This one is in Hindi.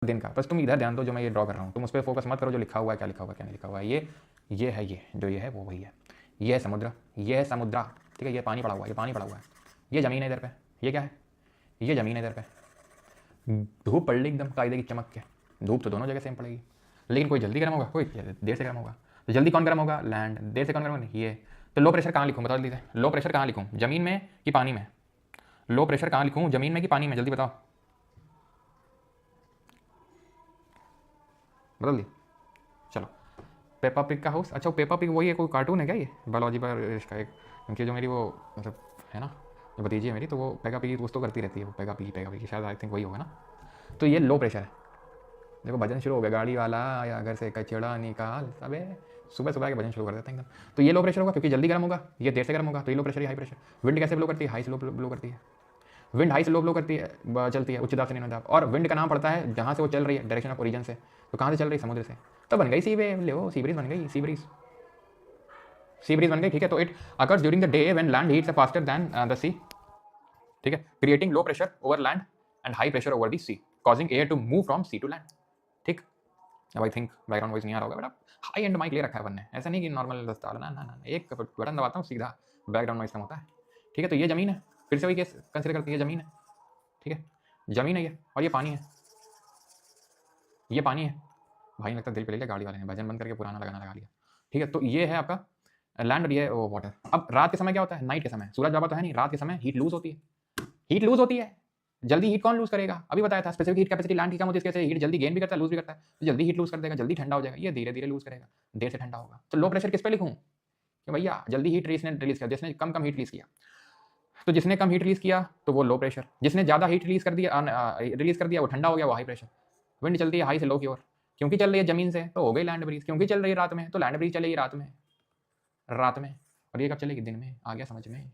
दिन का। बस तुम इधर ध्यान दो जो मैं ये ड्रॉ कर रहा हूँ, तुम उस पर फोकस मत करो जो लिखा हुआ है, क्या लिखा हुआ है क्या नहीं लिखा हुआ है। ये है, ये जो ये है वो वही है। ये है समुद्र, ये है समुद्रा, ठीक है। ये पानी पड़ा हुआ है, ये पानी पड़ा हुआ है, ये ज़मीन है इधर पे, ये क्या है, ये ज़मीन है इधर पे। धूप पड़ रही एकदम कायदे की चमक के, धूप तो दोनों जगह सेम पड़ेगी, लेकिन कोई जल्दी गर्म होगा, कोई देर से गर्म होगा। तो जल्दी कौन गर्म होगा, लैंड। देर से कौन गर्म होगा, ये। तो लो प्रेशर कहाँ लिखूँ, बता दीजिए। लो प्रेशर कहाँ लिखूँ, ज़मीन में कि पानी में। लो प्रेशर कहाँ लिखूँ, ज़मीन में कि पानी में, जल्दी बताओ, बदल दी। चलो, पेपा पिग का हाउस। अच्छा, पेपा पिग वही है, कोई कार्टून है क्या ये, बायोलॉजी पर इसका एक। क्योंकि जो मेरी वो मतलब है ना, जो भतीजी है मेरी, तो वो पेगा पिगी कुछ तो करती रहती है, वो पेगा पिगी शायद, आई थिंक वही होगा ना। तो ये लो प्रेशर है। देखो भजन शुरू हो गया, गाड़ी वाला या घर से कचड़ा निकाल, अबे सुबह सुबह के भजन शुरू कर देते हैं एकदम। तो ये लो प्रेशर होगा क्योंकि जल्दी गर्म होगा, ये देर से गर्म होगा, तो ये लो प्रेशर, ये हाई प्रेशर। विंड कैसे ब्लो करती है, हाई से लो ब्लो करती है। विंड हाई से लो ब्लो करती है, चलती है उच्च दाब से निम्न दाब। और विंड का नाम पड़ता है जहाँ से वो चल रही है, डायरेक्शन ऑफ ओरिजिन से। तो कहाँ से चल रही है, समुद्र से। तो बन गई सी वेव, ले सी ब्रीज बन गई, सी ब्रीज, सी ब्रीज बन गई, ठीक है। तो it occurs during the day when land heats faster than the sea, ठीक है, creating low pressure over land and high pressure over the sea, causing air to move from sea to land, ठीक। अब आई थिंक बैकग्राउंड वॉइस नहीं आ रहा होगा, बट हाई एंड माइक ले रखा है अपन ने, ऐसा नहीं कि नॉर्मल दस्ता ना ना ना, एक बटन दबाता हूँ सीधा बैकग्राउंड नॉइस कम होता है, ठीक है। तो ये ज़मीन है, फिर से वही केस कंसिडर करती है, ज़मीन है, ठीक है, ज़मीन है ये, और ये पानी है, ये पानी है। भाई लगता है दिल पे ले लिया गाड़ी वाले ने, भजन बंद करके पुराना लगाना लगा लिया, ठीक है। तो ये है आपका लैंड और ये वो वाटर। अब रात के समय क्या होता है, नाइट के समय सूरज बाबा तो है नहीं, रात के समय हीट लूज होती है, हीट लूज होती है। जल्दी हीट कौन लूज करेगा, अभी बताया था, स्पेसिफिक हीट कैपेसिटी लैंड की कम होती है, इसके हीट जल्दी गेन भी करता है, लूज भी करता है। तो जल्दी हीट लूज कर देगा, जल्दी ठंडा हो जाएगा, ये धीरे धीरे लूज करेगा, देर से ठंडा होगा। तो लो प्रेशर किस पे लिखूं कि भैया जल्दी हीट इसने रिलीज किया, जिसने कम कम हीट रिलीज किया। तो जिसने कम हीट रिलीज किया तो वो लो प्रेशर, जिसने ज़्यादा हीट रिलीज कर दिया वो ठंडा हो गया, वो हाई प्रेशर। विंड चलती है हाई से लो की ओर, क्योंकि चल रही है जमीन से तो हो गई लैंड ब्रीज, क्योंकि चल रही है रात में तो लैंड ब्रीज चलेगी रात में, रात में। और ये कब चलेगी, दिन में, आ गया समझ में।